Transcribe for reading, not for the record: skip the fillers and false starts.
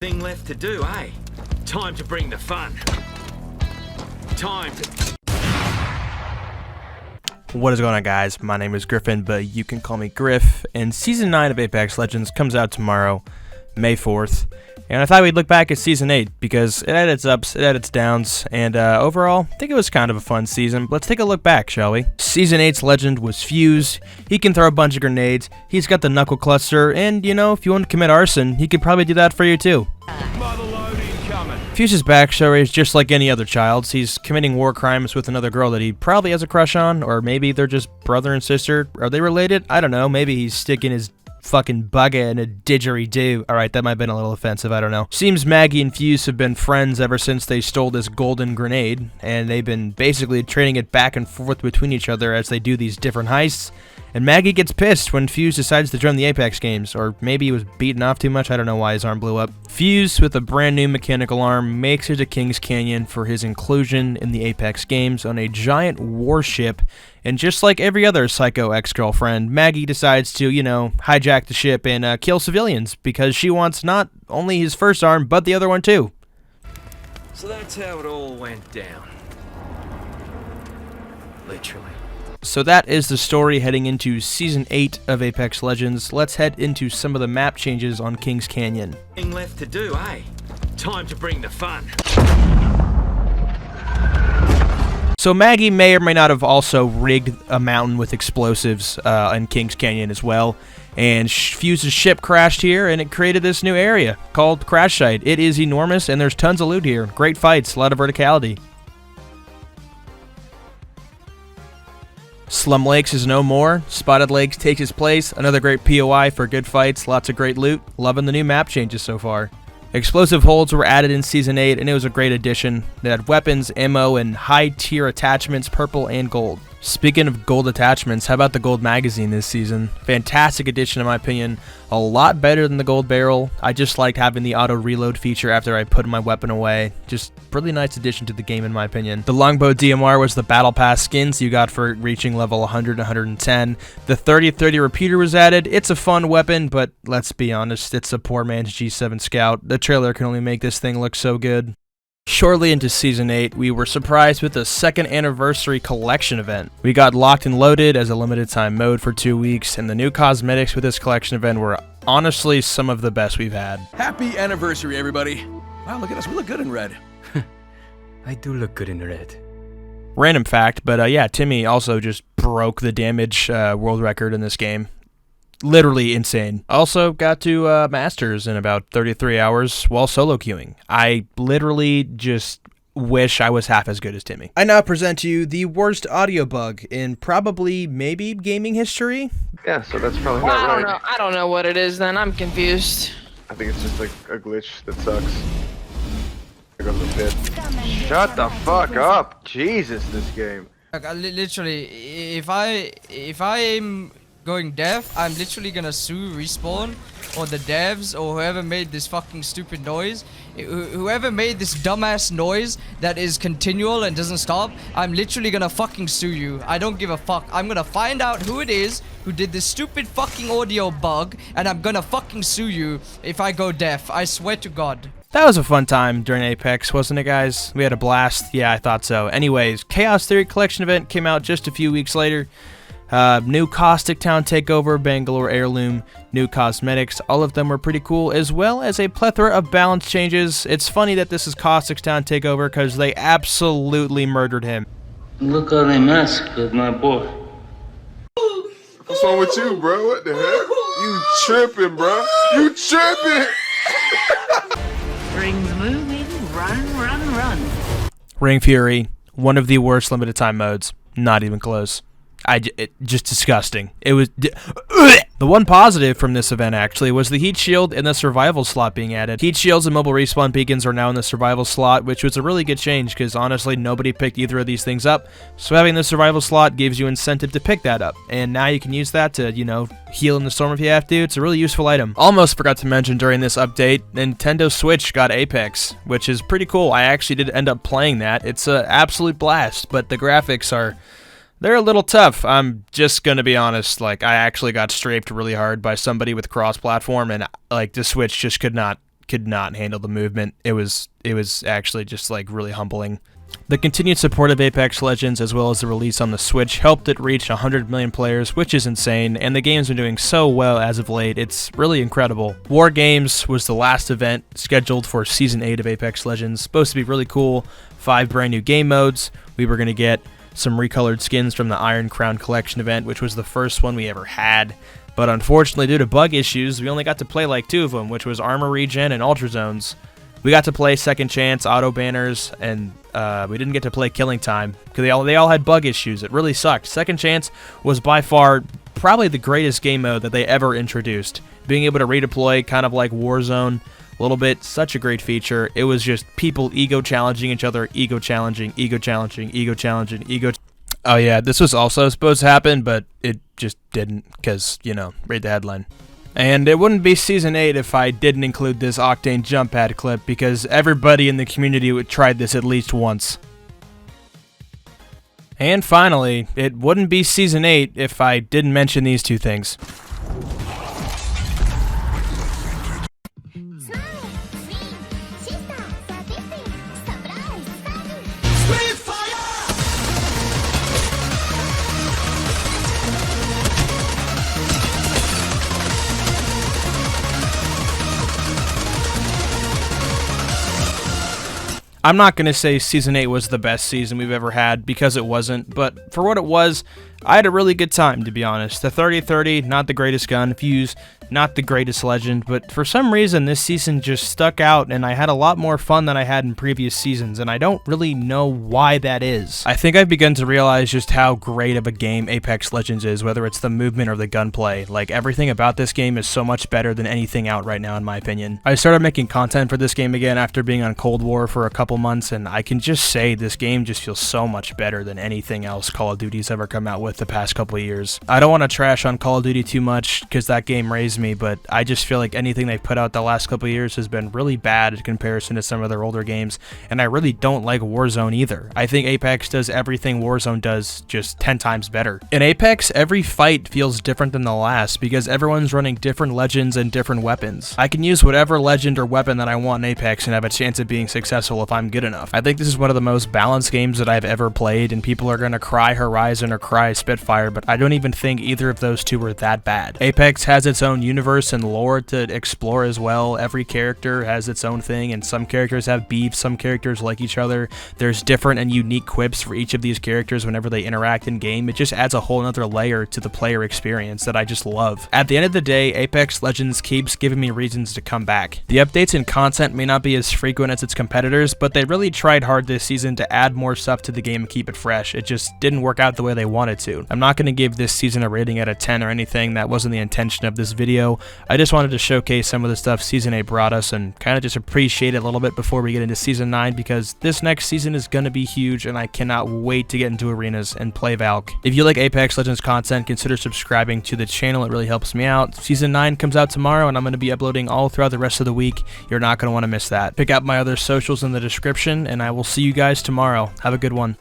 Thing left to do, eh? Time to bring the fun. Time to... What is going on, guys? My name is Griffin, but you can call me Griff, and Season 9 of Apex Legends comes out tomorrow, May 4th, and I thought we'd look back at Season 8, because it had its ups, it had its downs, and overall, I think it was kind of a fun season. Let's take a look back, shall we? Season 8's legend was Fuse. He can throw a bunch of grenades, he's got the knuckle cluster, and, you know, if you want to commit arson, he could probably do that for you too. Fuse's backstory is just like any other child's. He's committing war crimes with another girl that he probably has a crush on, or maybe they're just brother and sister. Are they related? I don't know. Maybe he's sticking his fucking bugger in a didgeridoo. Alright, that might have been a little offensive, I don't know. Seems Maggie and Fuse have been friends ever since they stole this golden grenade, and they've been basically trading it back and forth between each other as they do these different heists. And Maggie gets pissed when Fuse decides to join the Apex games, or maybe he was beaten off too much, I don't know why his arm blew up. Fuse, with a brand new mechanical arm, makes it to Kings Canyon for his inclusion in the Apex games on a giant warship, and just like every other psycho ex-girlfriend, Maggie decides to, you know, hijack the ship and kill civilians, because she wants not only his first arm, but the other one too. So that's how it all went down. Literally. So that is the story heading into Season 8 of Apex Legends. Let's head into some of the map changes on Kings Canyon. Thing left to do, eh? Time to bring the fun. So Maggie may or may not have also rigged a mountain with explosives in Kings Canyon as well. And Fuse's ship crashed here, and it created this new area called Crash Site. It is enormous, and there's tons of loot here. Great fights, a lot of verticality. Slum Lakes is no more. Spotted Lakes takes its place. Another great POI for good fights. Lots of great loot. Loving the new map changes so far. Explosive holds were added in Season 8, and it was a great addition. They had weapons, ammo, and high-tier attachments, purple and gold. Speaking of gold attachments, how about the gold magazine this season? Fantastic addition in my opinion. A lot better than the gold barrel. I just liked having the auto reload feature after I put my weapon away. Just really nice addition to the game in my opinion. The longbow DMR was the battle pass skins you got for reaching level 100 110. The 30-30 repeater was added. It's a fun weapon, but let's be honest, it's a poor man's G7 Scout. The trailer can only make this thing look so good. Shortly into Season 8, we were surprised with the 2nd anniversary collection event. We got Locked and Loaded as a limited time mode for 2 weeks, and the new cosmetics with this collection event were honestly some of the best we've had. Happy anniversary, everybody. Wow, look at us, we look good in red. I do look good in red. Random fact, but yeah, Timmy also just broke the damage world record in this game. Literally insane. Also got to Masters in about 33 hours while solo queuing. I literally just wish I was half as good as Timmy. I now present to you the worst audio bug in probably, maybe, gaming history? Yeah, so that's probably Well, not right. I don't know what it is then. I'm confused. I think it's just like a glitch that sucks. There goes the pit. Shut the fuck up! Jesus, this game. Like, literally, if I'm going deaf, I'm literally gonna sue Respawn or the devs or whoever made this fucking stupid noise. Whoever made this dumbass noise that is continual and doesn't stop, I'm literally gonna fucking sue you. I don't give a fuck. I'm gonna find out who it is who did this stupid fucking audio bug, and I'm gonna fucking sue you if I go deaf. I swear to God. That was a fun time during Apex, wasn't it, guys? We had a blast. Yeah, I thought so. Anyways, Chaos Theory Collection event came out just a few weeks later. New Caustic Town Takeover, Bangalore Heirloom, new cosmetics, all of them were pretty cool, as well as a plethora of balance changes. It's funny that this is Caustic Town Takeover because they absolutely murdered him. Look how they mess with my boy. What's wrong with you, bro? What the heck? You tripping, bro? You tripping! Rings moving, run. Ring Fury, one of the worst limited time modes. Not even close. Just disgusting. It was... The one positive from this event, actually, was the Heat Shield and the Survival slot being added. Heat Shields and mobile respawn beacons are now in the Survival slot, which was a really good change, because honestly, nobody picked either of these things up. So having the Survival slot gives you incentive to pick that up. And now you can use that to, you know, heal in the storm if you have to. It's a really useful item. Almost forgot to mention during this update, Nintendo Switch got Apex, which is pretty cool. I actually did end up playing that. It's an absolute blast, but the graphics are... They're a little tough. I'm just gonna be honest. Like, I actually got strafed really hard by somebody with cross-platform, and like the Switch just could not could not handle the movement. It was actually just like really humbling. The continued support of Apex Legends, as well as the release on the Switch, helped it reach 100 million players, which is insane, and the game's been doing so well as of late. It's really incredible. War Games was the last event scheduled for Season 8 of Apex Legends. Supposed to be really cool. 5 brand new game modes. We were going to get some recolored skins from the Iron Crown Collection event, which was the first one we ever had. But unfortunately, due to bug issues, we only got to play like 2 of them, which was Armor Regen and Ultra Zones. We got to play Second Chance, Auto Banners, and we didn't get to play Killing Time because they all had bug issues. It really sucked. Second Chance was by far probably the greatest game mode that they ever introduced. Being able to redeploy, kind of like Warzone, a little bit, such a great feature. It was just people ego challenging each other, ego challenging, ego challenging, ego challenging, ego. Oh yeah, this was also supposed to happen, but it just didn't because, you know, read the headline. And it wouldn't be Season 8 if I didn't include this Octane jump pad clip, because everybody in the community tried this at least once. And finally, it wouldn't be Season 8 if I didn't mention these 2 things. I'm not going to say Season 8 was the best season we've ever had, because it wasn't, but for what it was, I had a really good time, to be honest. The 30-30, not the greatest gun. Fuse, not the greatest legend, but for some reason this season just stuck out, and I had a lot more fun than I had in previous seasons, and I don't really know why that is. I think I've begun to realize just how great of a game Apex Legends is, whether it's the movement or the gunplay. Like, everything about this game is so much better than anything out right now, in my opinion. I started making content for this game again after being on Cold War for a couple months, and I can just say this game just feels so much better than anything else Call of Duty's ever come out with the past couple of years. I don't want to trash on Call of Duty too much because that game raised me, but I just feel like anything they've put out the last couple of years has been really bad in comparison to some of their older games, and I really don't like Warzone either. I think Apex does everything Warzone does, just 10 times better. In Apex, every fight feels different than the last because everyone's running different legends and different weapons. I can use whatever legend or weapon that I want in Apex and have a chance of being successful if I'm good enough. I think this is one of the most balanced games that I've ever played, and people are gonna cry Horizon or cry Spitfire, but I don't even think either of those two were that bad. Apex has its own universe and lore to explore as well. Every character has its own thing, and some characters have beef, some characters like each other. There's different and unique quips for each of these characters whenever they interact in game. It just adds a whole nother layer to the player experience that I just love. At the end of the day, Apex Legends keeps giving me reasons to come back. The updates and content may not be as frequent as its competitors, but they really tried hard this season to add more stuff to the game and keep it fresh. It just didn't work out the way they wanted to. I'm not going to give this season a rating out of 10 or anything. That wasn't the intention of this video. I just wanted to showcase some of the stuff Season 8 brought us and kind of just appreciate it a little bit before we get into Season 9, because this next season is going to be huge and I cannot wait to get into arenas and play Valk. If you like Apex Legends content, consider subscribing to the channel. It really helps me out. Season 9 comes out tomorrow and I'm going to be uploading all throughout the rest of the week. You're not going to want to miss that. Pick out my other socials in the description and I will see you guys tomorrow. Have a good one.